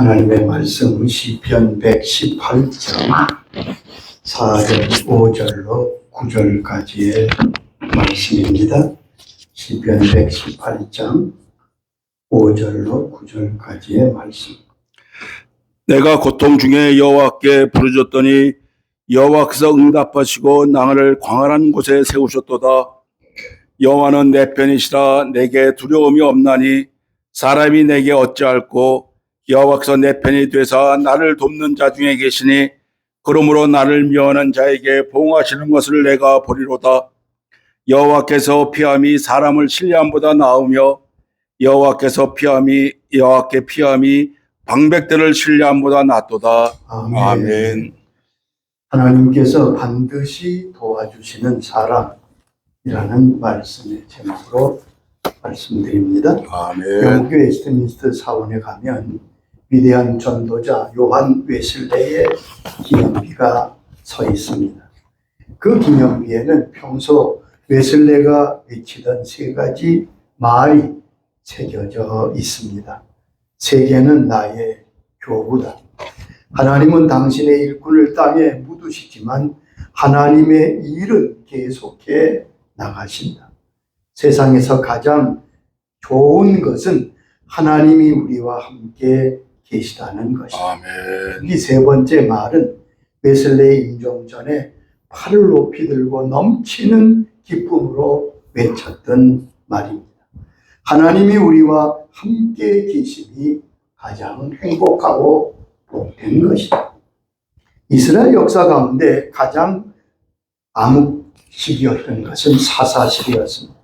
하나님의 말씀 시편 118장 4절 5절로 9절까지의 말씀입니다. 시편 118장 5절로 9절까지의 말씀. 내가 고통 중에 여호와께 부르짖었더니 여호와께서 응답하시고 나를 광활한 곳에 세우셨도다. 여호와는 내 편이시라. 내게 두려움이 없나니 사람이 내게 어찌할꼬. 여호와께서 내 편이 되사 나를 돕는 자 중에 계시니 그러므로 나를 미워하는 자에게 보응하시는 것을 내가 보리로다. 여호와께서 피함이 사람을 신뢰함보다 나으며 여호와께 피함이 방백들을 신뢰함보다 낫도다. 아멘. 아멘. 하나님께서 반드시 도와주시는 사람이라는 말씀의 제목으로 말씀드립니다. 아멘. 영국 웨스트민스터 사원에 가면 위대한 전도자 요한 웨슬레의 기념비가 서 있습니다. 그 기념비에는 평소 웨슬레가 외치던 세 가지 말이 새겨져 있습니다. 세계는 나의 교구다. 하나님은 당신의 일꾼을 땅에 묻으시지만 하나님의 일은 계속해 나가신다. 세상에서 가장 좋은 것은 하나님이 우리와 함께 계시다는 것입니다. 아멘. 이 세 번째 말은 웨슬레의 임종 전에 팔을 높이 들고 넘치는 기쁨으로 외쳤던 말입니다. 하나님이 우리와 함께 계심이 가장 행복하고 복된 것이다. 이스라엘 역사 가운데 가장 암흑시기였던 것은 사사시대였습니다.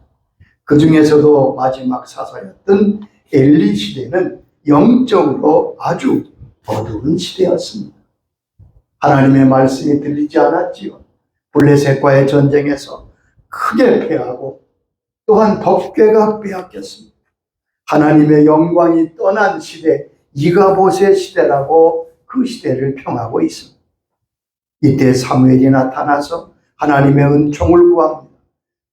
그 중에서도 마지막 사사였던 엘리 시대는 영적으로 아주 어두운 시대였습니다. 하나님의 말씀이 들리지 않았지요. 블레셋과의 전쟁에서 크게 패하고 또한 덕궤가 빼앗겼습니다. 하나님의 영광이 떠난 시대, 이가봇의 시대라고 그 시대를 평하고 있습니다. 이때 사무엘이 나타나서 하나님의 은총을 구합니다.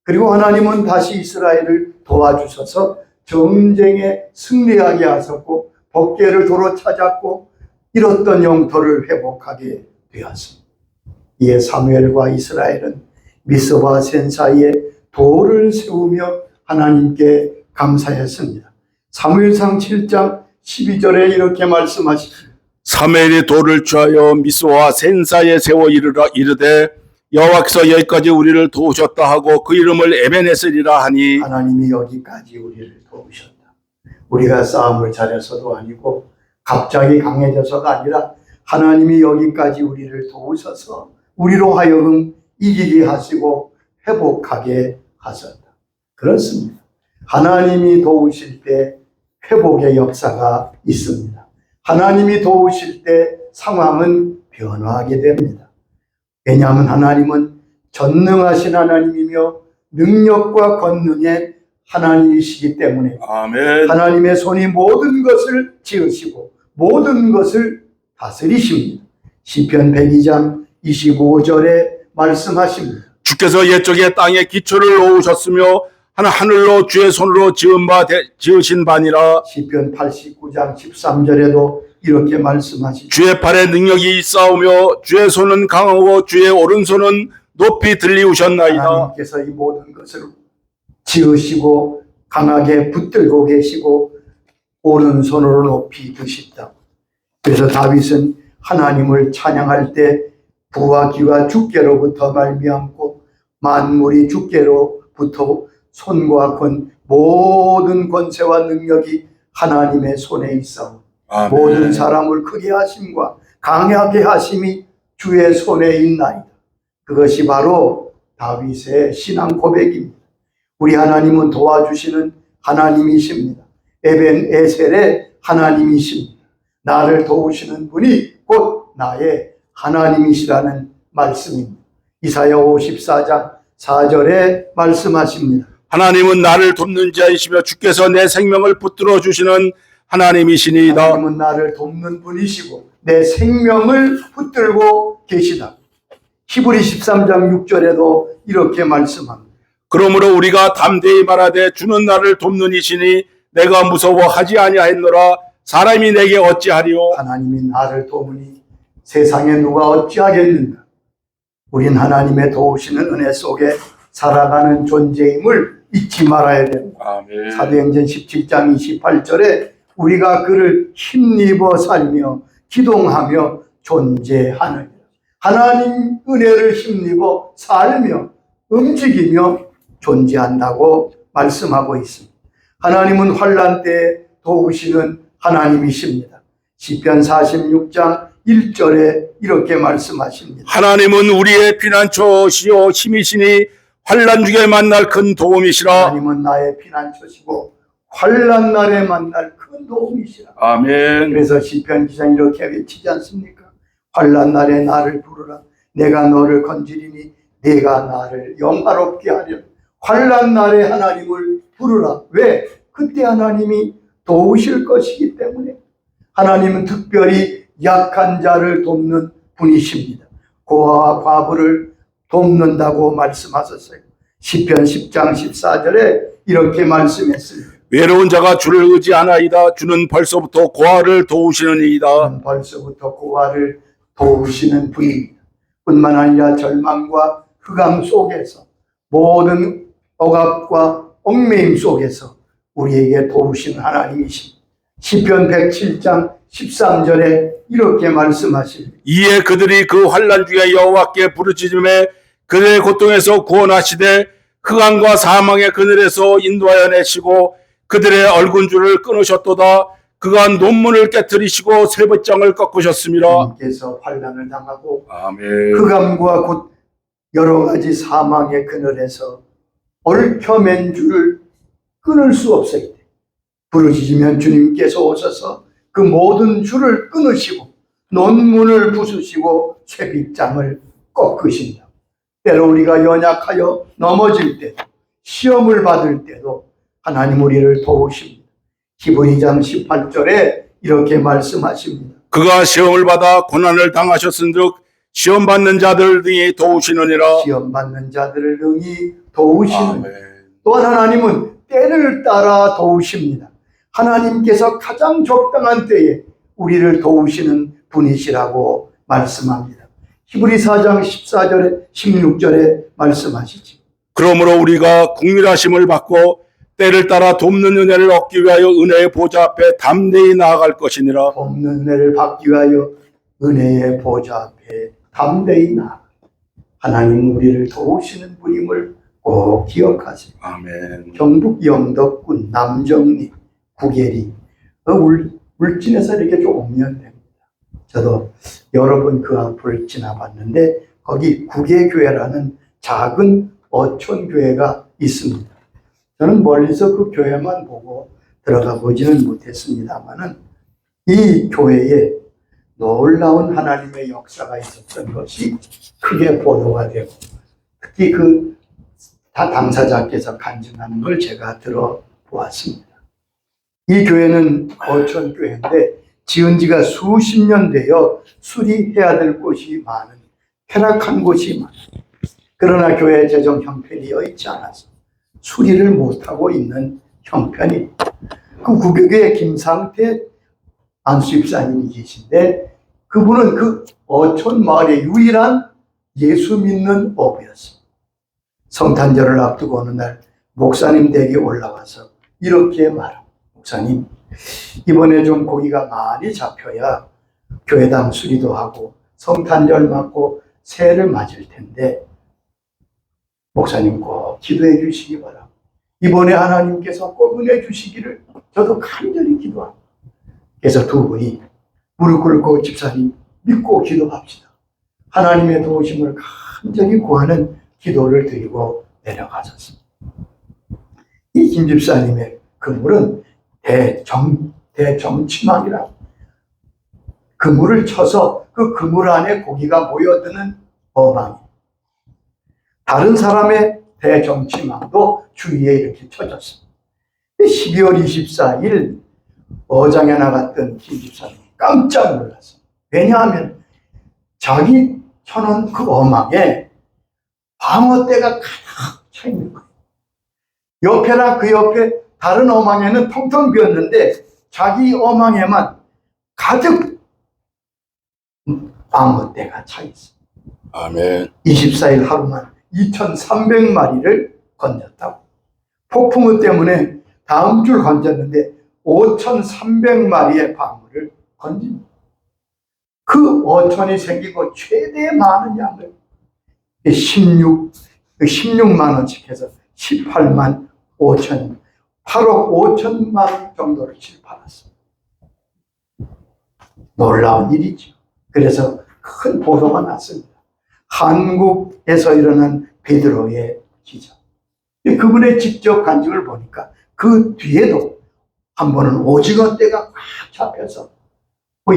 그리고 하나님은 다시 이스라엘을 도와주셔서 전쟁에 승리하게 하셨고 덕궤를 도로 찾았고 잃었던 영토를 회복하게 되었습니다. 이에 사무엘과 이스라엘은 미스바 센 사이에 돌을 세우며 하나님께 감사했습니다. 사무엘상 7장 12절에 이렇게 말씀하시죠. 사무엘이 돌을 취하여 미스와 센 사이에 세워 이르되 여호와께서 여기까지 우리를 도우셨다 하고 그 이름을 에벤에셀이라 하니 하나님이 여기까지 우리를 도우셨다. 우리가 싸움을 잘해서도 아니고 갑자기 강해져서가 아니라 하나님이 여기까지 우리를 도우셔서 우리로 하여금 이기게 하시고 회복하게 하셨다. 그렇습니다. 하나님이 도우실 때 회복의 역사가 있습니다. 하나님이 도우실 때 상황은 변화하게 됩니다. 왜냐하면 하나님은 전능하신 하나님이며 능력과 권능의 하나님이시기 때문에 아멘. 하나님의 손이 모든 것을 지으시고 모든 것을 다스리십니다. 시편 102장 25절에 말씀하십니다. 주께서 옛적에 땅에 기초를 놓으셨으며 하늘로 주의 손으로 지으신 바니라. 시편 89장 13절에도 이렇게 말씀하시죠. 주의 팔에 능력이 있사오며 주의 손은 강하고 주의 오른손은 높이 들리우셨나이다. 하나님께서 이 모든 것을 지으시고 강하게 붙들고 계시고 오른손으로 높이 드신다. 그래서 다윗은 하나님을 찬양할 때 부와 기와 주께로부터 말미암고 만물이 주께로부터 손과 권 모든 권세와 능력이 하나님의 손에 있어 아멘. 모든 사람을 크게 하심과 강하게 하심이 주의 손에 있나이다. 그것이 바로 다윗의 신앙 고백입니다. 우리 하나님은 도와주시는 하나님이십니다. 에벤에셀의 하나님이십니다. 나를 도우시는 분이 곧 나의 하나님이시라는 말씀입니다. 이사야 54장 4절에 말씀하십니다. 하나님은 나를 돕는 자이시며 주께서 내 생명을 붙들어 주시는 하나님이시니이다. 하나님은 나를 돕는 분이시고 내 생명을 붙들고 계시다. 히브리 13장 6절에도 이렇게 말씀합니다. 그러므로 우리가 담대히 말하되 주는 나를 돕는 이시니 내가 무서워하지 아니하였노라. 사람이 내게 어찌하리요? 하나님이 나를 도우니 세상에 누가 어찌하겠는가. 우린 하나님의 도우시는 은혜 속에 살아가는 존재임을 잊지 말아야 됩니다. 아멘. 사도행전 17장 28절에 우리가 그를 힘입어 살며 기동하며 존재하느니라. 하나님 은혜를 힘입어 살며 움직이며 존재한다고 말씀하고 있습니다. 하나님은 환난 때에 도우시는 하나님이십니다. 시편 46장 1절에 이렇게 말씀하십니다. 하나님은 우리의 피난처시요 힘이시니 환난 중에 만날 큰 도움이시라. 하나님은 나의 피난처시고 환난 날에 만날 큰 도움이시라. 아멘. 그래서 시편 기자는 이렇게 외치지 않습니까? 환난 날에 나를 부르라. 내가 너를 건지리니 내가 나를 영화롭게 하려. 환난 날에 하나님을 부르라. 왜? 그때 하나님이 도우실 것이기 때문에. 하나님은 특별히 약한 자를 돕는 분이십니다. 고아와 과부를 돕는다고 말씀하셨어요. 시편 10장 14절에 이렇게 말씀했습니다. 외로운 자가 주를 의지하나이다. 주는 벌써부터 고아를 도우시느니이다. 벌써부터 고아를 도우시는 분입니다. 뿐만 아니라 절망과 흑암 속에서 모든 억압과 얽매임 속에서 우리에게 도우시는 하나님이십니다. 시편 107장 13절에 이렇게 말씀하십니다. 이에 그들이 그 환난 중에 여호와께 부르짖음에 그들의 고통에서 구원하시되 흑암과 사망의 그늘에서 인도하여 내시고 그들의 얼굴줄을 끊으셨도다. 그가 논문을 깨뜨리시고 쇠붙장을 꺾으셨습니다. 주님께서 환난을 당하고 아멘. 흑암과 곧 여러 가지 사망의 그늘에서 얽혀맨 줄을 끊을 수 없을 때 부르짖으면 주님께서 오셔서 그 모든 줄을 끊으시고 논문을 부수시고 쇠빗장을 꺾으신다. 때로 우리가 연약하여 넘어질 때도 시험을 받을 때도 하나님 우리를 도우십니다. 히브리장 18절에 이렇게 말씀하십니다. 그가 시험을 받아 고난을 당하셨은즉 시험 받는 자들 등이 도우시느니라. 시험 받는 자들을 능히 도우시는 아멘. 또한 하나님은 때를 따라 도우십니다. 하나님께서 가장 적당한 때에 우리를 도우시는 분이시라고 말씀합니다. 히브리 4장 14절에 16절에 말씀하시지. 그러므로 우리가 국률하심을 받고 때를 따라 돕는 은혜를 얻기 위하여 은혜의 보좌 앞에 담대히 나아갈 것이니라. 돕는 은혜를 받기 위하여 은혜의 보좌 앞에 담대히 나아가. 하나님 우리를 도우시는 분임을 꼭 기억하세요. 아멘. 경북 영덕군 남정리 구계리 울진에서 이렇게 좀 오면 됩니다. 저도 여러 번 그 앞을 지나봤는데 거기 구계교회라는 작은 어촌교회가 있습니다. 저는 멀리서 그 교회만 보고 들어가 보지는 못했습니다만은 이 교회에 놀라운 하나님의 역사가 있었던 것이 크게 보도가 되고 특히 그 당사자께서 간증하는 걸 제가 들어보았습니다. 이 교회는 어촌교회인데 지은 지가 수십 년 되어 수리해야 될 곳이 많은 폐락한 곳이 많은 그러나 교회 재정 형편이 여의치 않아서 수리를 못하고 있는 형편이 그 구교교의 김상태 안수집사님이 계신데 그분은 그 어촌 마을의 유일한 예수 믿는 어부였습니다. 성탄절을 앞두고 어느 날 목사님 댁에 올라와서 이렇게 말합니다. 목사님, 이번에 좀 고기가 많이 잡혀야 교회당 수리도 하고 성탄절 맞고 새해를 맞을 텐데 목사님 꼭 기도해 주시기 바랍니다. 이번에 하나님께서 꼭 은혜 주시기를 저도 간절히 기도합니다. 그래서 두 분이 무릎 꿇고 집사님 믿고 기도합시다. 하나님의 도우심을 간절히 구하는 기도를 드리고 내려가셨습니다. 이 김 집사님의 그물은 대정치망이라 그물을 쳐서 그 그물 안에 고기가 모여드는 어망. 다른 사람의 대정치망도 주위에 이렇게 쳐졌습니다. 12월 24일 어장에 나갔던 김 집사님 깜짝 놀랐어요. 왜냐하면 자기 쳐놓은 그 어망에 방어대가 가득 차 있는 거예요. 옆에나 그 옆에 다른 어망에는 텅텅 비었는데 자기 어망에만 가득 방어대가 차 있어. 아멘. 24일 하루만 2,300마리를 건졌다고. 폭풍우 때문에 다음 줄 건졌는데 5,300마리의 방어를 건집니다. 그 5천이 생기고 최대 많은 양을 16만 원씩 해서 18만 5천, 8억 5천만 원 정도를 팔았습니다. 놀라운 일이죠. 그래서 큰 보도가 났습니다. 한국에서 일어난 베드로의 기적. 그분의 직접 간증을 보니까 그 뒤에도 한 번은 오징어 떼가 꽉 잡혀서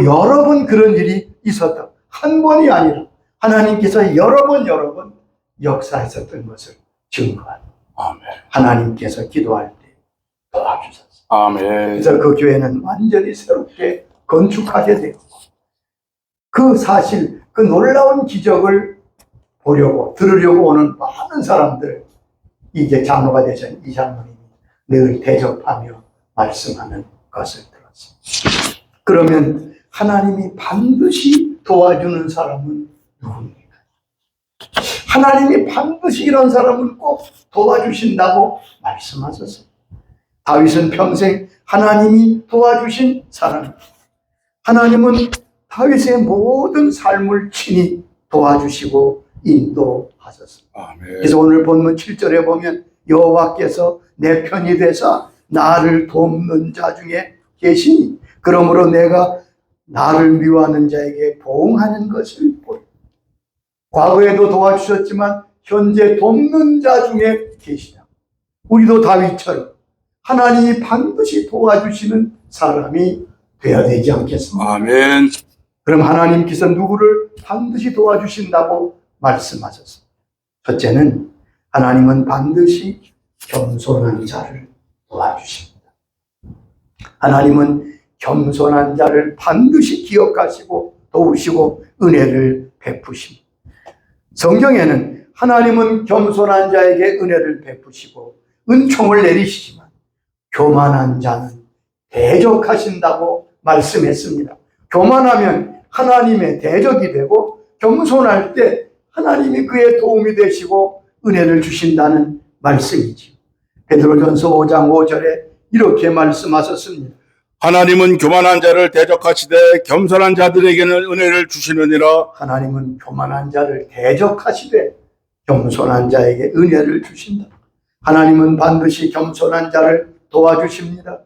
여러 번 그런 일이 있었다. 한 번이 아니라 하나님께서 여러 번 역사했었던 것을 증거한. 아멘. 하나님께서 기도할 때 도와주셨어요. 아멘. 그래서 그 교회는 완전히 새롭게 건축하게 되었고, 그 사실, 그 놀라운 기적을 보려고, 들으려고 오는 많은 사람들, 이제 장로가 되신 이 장로님이 늘 대접하며 말씀하는 것을 들었습니다. 그러면 하나님이 반드시 도와주는 사람은 누굽니까? 하나님이 반드시 이런 사람은 꼭 도와주신다고 말씀하셨어요. 다윗은 평생 하나님이 도와주신 사람입니다. 하나님은 다윗의 모든 삶을 친히 도와주시고 인도하셨습니다. 아멘. 그래서 오늘 본문 7절에 보면 여호와께서 내 편이 되사 나를 돕는 자 중에 계시니 그러므로 내가 나를 미워하는 자에게 보응하는 것을 보여. 과거에도 도와주셨지만 현재 돕는 자 중에 계시다. 우리도 다윗처럼 하나님이 반드시 도와주시는 사람이 되어야 되지 않겠습니까? 아멘. 그럼 하나님께서 누구를 반드시 도와주신다고 말씀하셨습니다. 첫째는 하나님은 반드시 겸손한 자를 도와주십니다. 하나님은 겸손한 자를 반드시 기억하시고 도우시고 은혜를 베푸십니다. 성경에는 하나님은 겸손한 자에게 은혜를 베푸시고 은총을 내리시지만 교만한 자는 대적하신다고 말씀했습니다. 교만하면 하나님의 대적이 되고 겸손할 때 하나님이 그의 도움이 되시고 은혜를 주신다는 말씀이지요. 베드로전서 5장 5절에 이렇게 말씀하셨습니다. 하나님은 교만한 자를 대적하시되 겸손한 자들에게는 은혜를 주시느니라. 하나님은 교만한 자를 대적하시되 겸손한 자에게 은혜를 주신다. 하나님은 반드시 겸손한 자를 도와주십니다.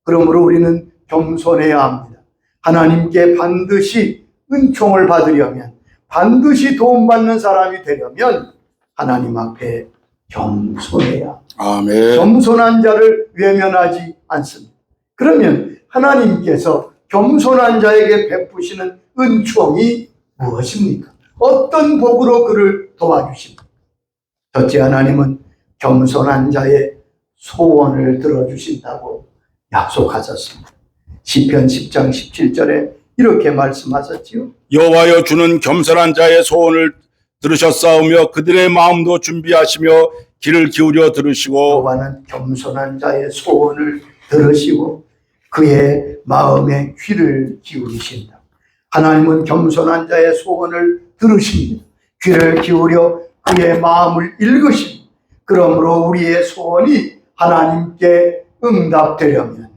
그러므로 우리는 겸손해야 합니다. 하나님께 반드시 은총을 받으려면, 반드시 도움받는 사람이 되려면 하나님 앞에 겸손해야 합니다. 아멘. 겸손한 자를 외면하지 않습니다. 그러면 하나님께서 겸손한 자에게 베푸시는 은총이 무엇입니까? 어떤 복으로 그를 도와주십니까? 첫째, 하나님은 겸손한 자의 소원을 들어주신다고 약속하셨습니다. 시편 10장 17절에 이렇게 말씀하셨지요. 여호와여 주는 겸손한 자의 소원을 들으셨사오며 그들의 마음도 준비하시며 귀를 기울여 들으시고. 여호와는 겸손한 자의 소원을 들으시고 그의 마음에 귀를 기울이신다. 하나님은 겸손한 자의 소원을 들으십니다. 귀를 기울여 그의 마음을 읽으십니다. 그러므로 우리의 소원이 하나님께 응답되려면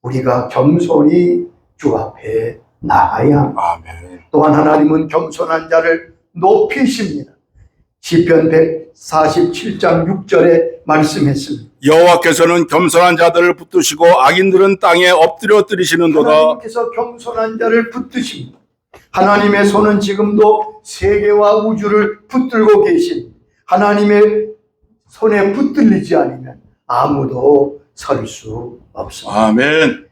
우리가 겸손히 주 앞에 나가야 합니다. 아멘. 또한 하나님은 겸손한 자를 높이십니다. 시편 147장 6절에 말씀했습니다. 여호와께서는 겸손한 자들을 붙드시고 악인들은 땅에 엎드려 뜨리시는도다. 하나님께서 겸손한 자를 붙드십니다. 하나님의 손은 지금도 세계와 우주를 붙들고 계신, 하나님의 손에 붙들리지 않으면 아무도 설 수 없습니다. 아멘.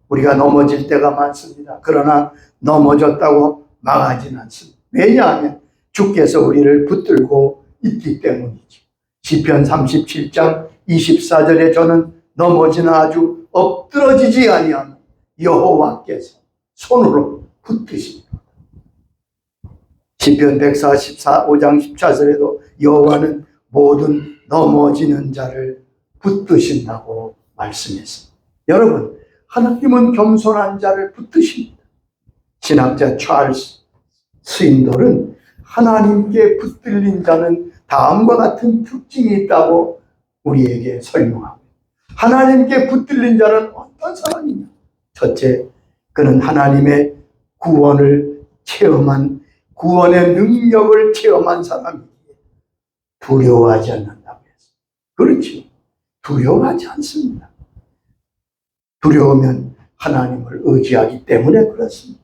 우리가 넘어질 때가 많습니다. 그러나 넘어졌다고 망하지는 않습니다. 왜냐하면 주께서 우리를 붙들고 있기 때문이죠. 시편 37장 24절에 저는 넘어지나 아주 엎드러지지 아니하면 여호와께서 손으로 붙드십니다. 시편 145장 14절에도 여호와는 모든 넘어지는 자를 붙드신다고 말씀했습니다. 여러분, 하나님은 겸손한 자를 붙드십니다. 신학자 찰스 스윈돌은 하나님께 붙들린 자는 다음과 같은 특징이 있다고 우리에게 설명합니다. 하나님께 붙들린 자는 어떤 사람이냐? 첫째, 그는 하나님의 구원을 체험한, 구원의 능력을 체험한 사람이기에 두려워하지 않는다고 했어요. 그렇지. 두려워하지 않습니다. 두려우면 하나님을 의지하기 때문에 그렇습니다.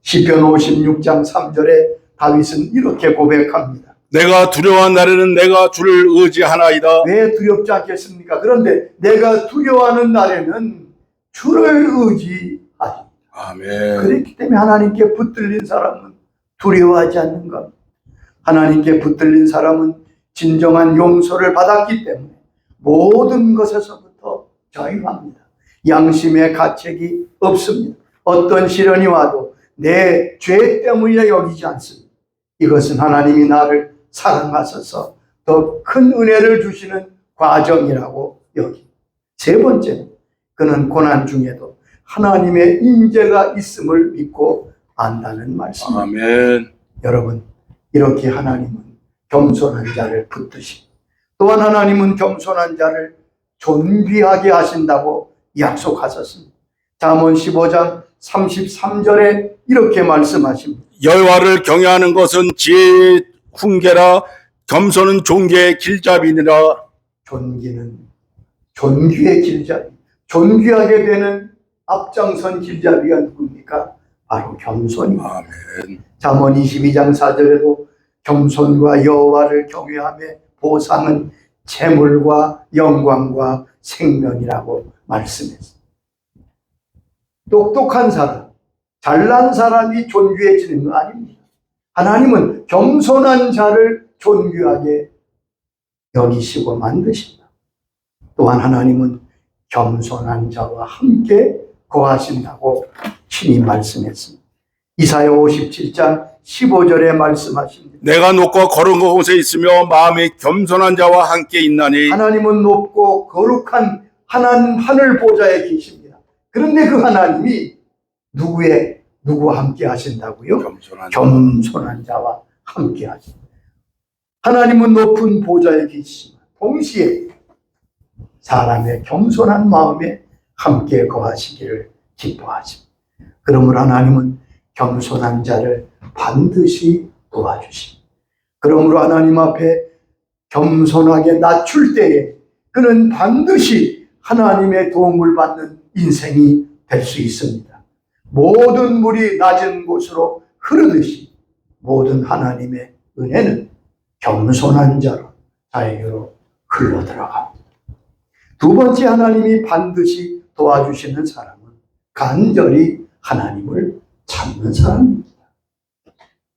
시편 56장 3절에 다윗은 이렇게 고백합니다. 내가 두려워한 날에는 내가 주를 의지하나이다. 왜 두렵지 않겠습니까? 그런데 내가 두려워하는 날에는 주를 의지하리. 아멘. 그렇기 때문에 하나님께 붙들린 사람은 두려워하지 않는 겁니다. 하나님께 붙들린 사람은 진정한 용서를 받았기 때문에 모든 것에서부터 자유합니다. 양심의 가책이 없습니다. 어떤 시련이 와도 내 죄 때문이라 여기지 않습니다. 이것은 하나님이 나를 사랑하셔서 더 큰 은혜를 주시는 과정이라고 여깁니다. 세 번째는 그는 고난 중에도 하나님의 인재가 있음을 믿고 안다는 말씀입니다. 아멘. 여러분, 이렇게 하나님은 겸손한 자를 붙드십니다. 또한 하나님은 겸손한 자를 존귀하게 하신다고 약속하셨습니다. 잠언 15장 33절에 이렇게 말씀하십니다. 여호와를 경외하는 것은 지혜의 훈계라 겸손은 존귀의 길잡이니라. 존귀는 존귀의 길잡이. 존귀하게 되는 앞장선 길잡이가 누굽니까? 바로 겸손입니다. 아멘. 잠언 22장 4절에도 겸손과 여호와를 경외함의 보상은 재물과 영광과 생명이라고 말씀했습니다. 똑똑한 사람, 잘난 사람이 존귀해지는 거 아닙니다. 하나님은 겸손한 자를 존귀하게 여기시고 만드신다. 또한 하나님은 겸손한 자와 함께 거하신다고 친히 말씀했습니다. 이사야 57장 15절에 말씀하십니다. 내가 높고 거룩한 곳에 있으며 마음이 겸손한 자와 함께 있나니. 하나님은 높고 거룩한 하늘 보좌에 계십니다. 그런데 그 하나님이 누구와 함께 하신다고요? 겸손한 자와 함께 하신다. 하나님은 높은 보좌에 계시지만 동시에 사람의 겸손한 마음에 함께 거하시기를 기뻐하십니다. 그러므로 하나님은 겸손한 자를 반드시 도와주십니다. 그러므로 하나님 앞에 겸손하게 낮출 때에 그는 반드시 하나님의 도움을 받는 인생이 될 수 있습니다. 모든 물이 낮은 곳으로 흐르듯이 모든 하나님의 은혜는 겸손한 자에게로 흘러들어갑니다. 두 번째, 하나님이 반드시 도와주시는 사람은 간절히 하나님을 찾는 사람입니다.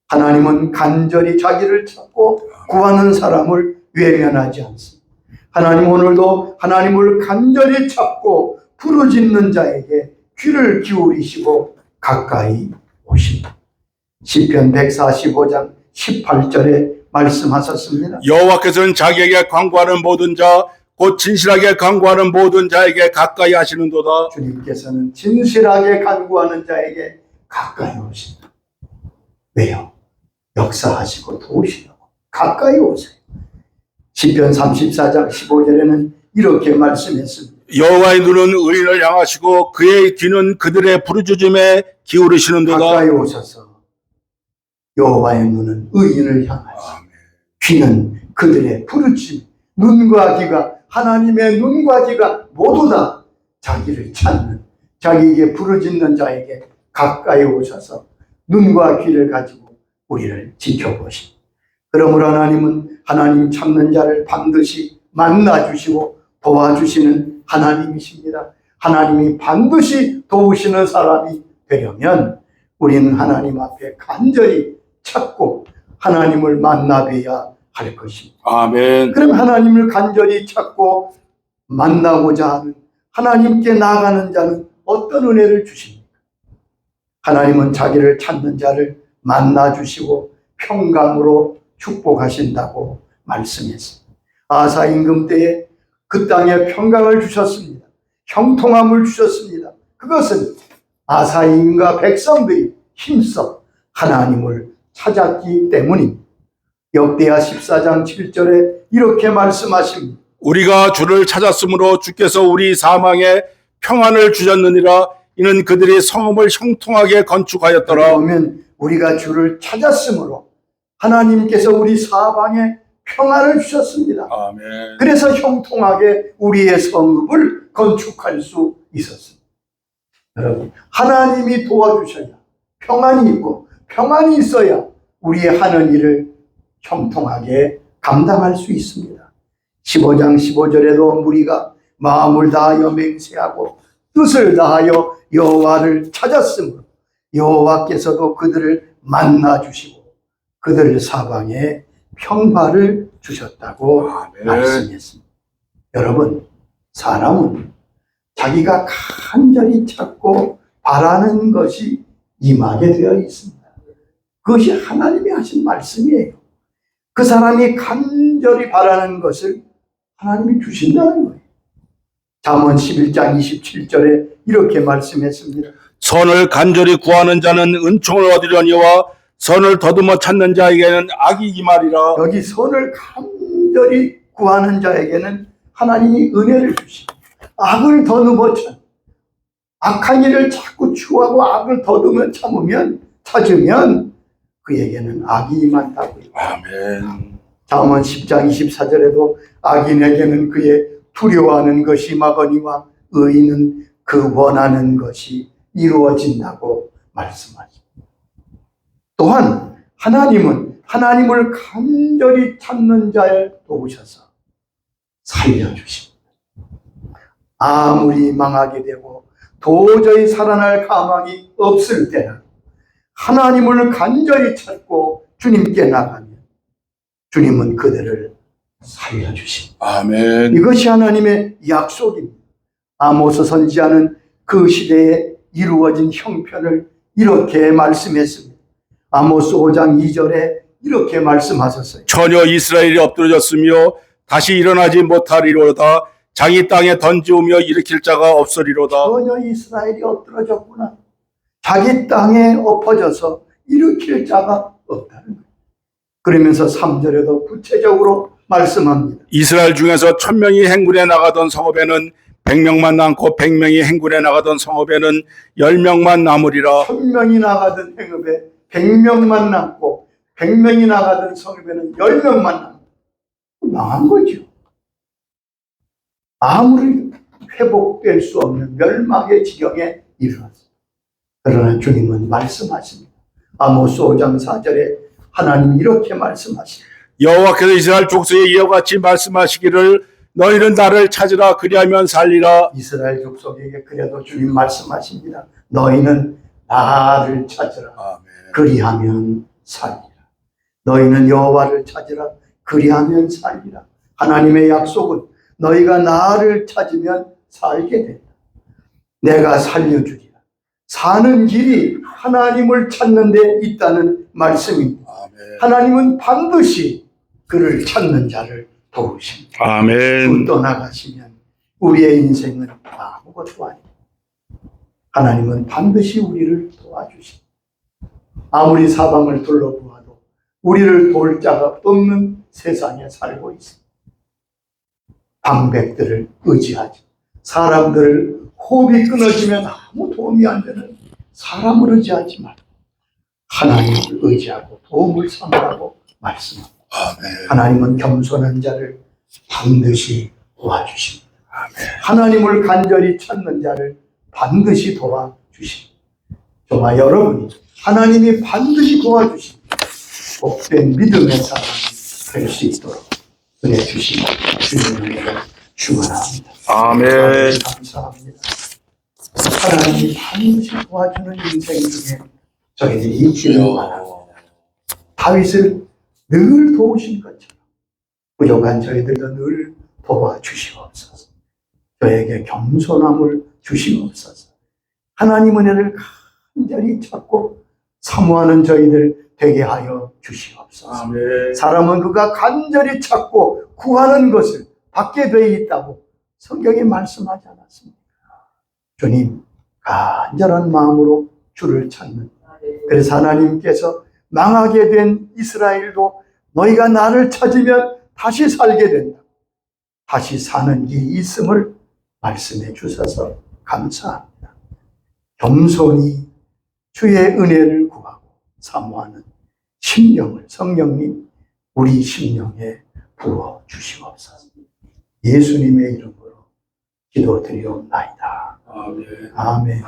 하나님은 간절히 자기를 찾고 구하는 사람을 외면하지 않습니다. 하나님 오늘도 하나님을 간절히 찾고 부르짖는 자에게 귀를 기울이시고 가까이 오십니다. 시편 145장 18절에 말씀하셨습니다. 여호와께서는 자기에게 간구하는 모든 자 곧 진실하게 간구하는 모든 자에게 가까이 하시는도다. 주님께서는 진실하게 간구하는 자에게 가까이 오신다. 왜요? 역사하시고 도우시려고 가까이 오세요. 시편 34장 15절에는 이렇게 말씀했습니다. 여호와의 눈은 의인을 향하시고 그의 귀는 그들의 부르짖음에 기울이시는도다. 가까이 오셔서 여호와의 눈은 의인을 향하시고 귀는 그들의 부르짖음, 눈과 귀가 하나님의 눈과 귀가 모두 다 자기를 찾는, 자기에게 부르짖는 자에게 가까이 오셔서 눈과 귀를 가지고 우리를 지켜보십니다. 그러므로 하나님은 하나님 찾는 자를 반드시 만나주시고 도와주시는 하나님이십니다. 하나님이 반드시 도우시는 사람이 되려면 우리는 하나님 앞에 간절히 찾고 하나님을 만나뵈야 할 것입니다. 아멘. 그럼 하나님을 간절히 찾고 만나고자 하는, 하나님께 나아가는 자는 어떤 은혜를 주십니까? 하나님은 자기를 찾는 자를 만나주시고 평강으로 축복하신다고 말씀했습니다. 아사 임금 때에 그 땅에 평강을 주셨습니다. 형통함을 주셨습니다. 그것은 아사인과 백성들이 힘써 하나님을 찾았기 때문입니다. 역대하 14장 7절에 이렇게 말씀하십니다. 우리가 주를 찾았으므로 주께서 우리 사망에 평안을 주셨느니라. 이는 그들이 성읍을 형통하게 건축하였더라. 보면 우리가 주를 찾았으므로 하나님께서 우리 사방에 평안을 주셨습니다. 아멘. 그래서 형통하게 우리의 성읍을 건축할 수 있었습니다. 여러분, 하나님이 도와주셔야 평안이 있고 평안이 있어야 우리의 하는 일을 형통하게 감당할 수 있습니다. 15장 15절에도 무리가 마음을 다하여 맹세하고 뜻을 다하여 여호와를 찾았으므로 여호와께서도 그들을 만나 주시고 그들 사방에 평화를 주셨다고 아멘. 말씀했습니다. 여러분, 사람은 자기가 간절히 찾고 바라는 것이 임하게 되어 있습니다. 그것이 하나님이 하신 말씀이에요. 그 사람이 간절히 바라는 것을 하나님이 주신다는 거예요. 잠언 11장 27절에 이렇게 말씀했습니다. 선을 간절히 구하는 자는 은총을 얻으려니와 선을 더듬어 찾는 자에게는 악이 임하리라. 여기 선을 간절히 구하는 자에게는 하나님이 은혜를 주시고 악을 더듬어 악한 일을 자꾸 추구하고 악을 더듬어 찾으면 그에게는 악이 임한다고요. 아멘. 잠언 10장 24절에도 악인에게는 그의 두려워하는 것이 임하거니와 의인은 그 원하는 것이 이루어진다고 말씀하십니다. 또한 하나님은 하나님을 간절히 찾는 자를 도우셔서 살려주십니다. 아무리 망하게 되고 도저히 살아날 가망이 없을 때는 하나님을 간절히 찾고 주님께 나가면 주님은 그들을 살려주십니다. 아멘. 이것이 하나님의 약속입니다. 아모스 선지자는 그 시대에 이루어진 형편을 이렇게 말씀했습니다. 아모스 5장 2절에 이렇게 말씀하셨어요. 전혀 이스라엘이 엎드러졌으며 다시 일어나지 못하리로다. 자기 땅에 던지우며 일으킬 자가 없으리로다. 전혀 이스라엘이 엎드러졌구나. 자기 땅에 엎어져서 일으킬 자가 없다는 거예요. 그러면서 3절에도 구체적으로 말씀합니다. 이스라엘 중에서 1000명이 행군에 나가던 성읍에는 100명만 남고 100명이 행군에 나가던 성읍에는 10명만 남으리라. 1000명이 나가던 행읍에 100명만 남고 100명이 나가던 성읍에는 10명만 남고 망한 거죠. 아무리 회복될 수 없는 멸망의 지경에 이르렀습니다. 그러나 주님은 말씀하십니다. 아모스 5장 4절에 하나님이 이렇게 말씀하십니다. 여호와께서 이스라엘 족속에 이와 같이 말씀하시기를 너희는 나를 찾으라 그리하면 살리라. 이스라엘 족속에게 그래도 주님 말씀하십니다. 너희는 나를 찾으라. 아멘. 그리하면 살리라. 너희는 여호와를 찾으라. 그리하면 살리라. 하나님의 약속은 너희가 나를 찾으면 살게 된다. 내가 살려주리라. 사는 길이 하나님을 찾는 데 있다는 말씀입니다. 아멘. 하나님은 반드시 그를 찾는 자를 도우십니다. 아멘. 떠나가시면 우리의 인생은 아무것도 아닙니다. 하나님은 반드시 우리를 도와주십니다. 아무리 사방을 둘러보아도 우리를 도울 자가 없는 세상에 살고 있습니다. 방백들을 의지하지, 사람들을 호흡이 끊어지면 아무 도움이 안 되는 사람을 의지하지 말고 하나님을 의지하고 도움을 삼으라고 말씀합니다. 아멘. 하나님은 겸손한 자를 반드시 도와주십니다. 아멘. 하나님을 간절히 찾는 자를 반드시 도와주십니다. 저와 여러분이 하나님이 반드시 도와주십니다. 복된 믿음의 사람이 될 수 있도록 은혜 주시고 주님을 축원합니다. 아멘. 감사합니다. 하나님이 반드시 도와주는 인생 중에 저희들이 있기를 바랍니다. 다윗을 늘 도우신 것처럼 부족한 저희들도 늘 도와주시옵소서. 저에게 겸손함을 주시옵소서. 하나님 은혜를 간절히 찾고 사모하는 저희들 되게 하여 주시옵소서. 아멘. 사람은 그가 간절히 찾고 구하는 것을 받게 되어 있다고 성경에 말씀하지 않았습니까? 주님, 간절한 마음으로 주를 찾는, 그래서 하나님께서 망하게 된 이스라엘도 너희가 나를 찾으면 다시 살게 된다, 다시 사는 일이 있음을 말씀해 주셔서 감사합니다. 겸손히 주의 은혜를 구하고 사모하는 심령을 성령님 우리 심령에 부어 주시옵소서. 예수님의 이름으로 기도드리옵나이다. 아멘. 아멘.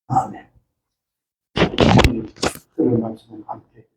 아멘. 들은 말씀을 함께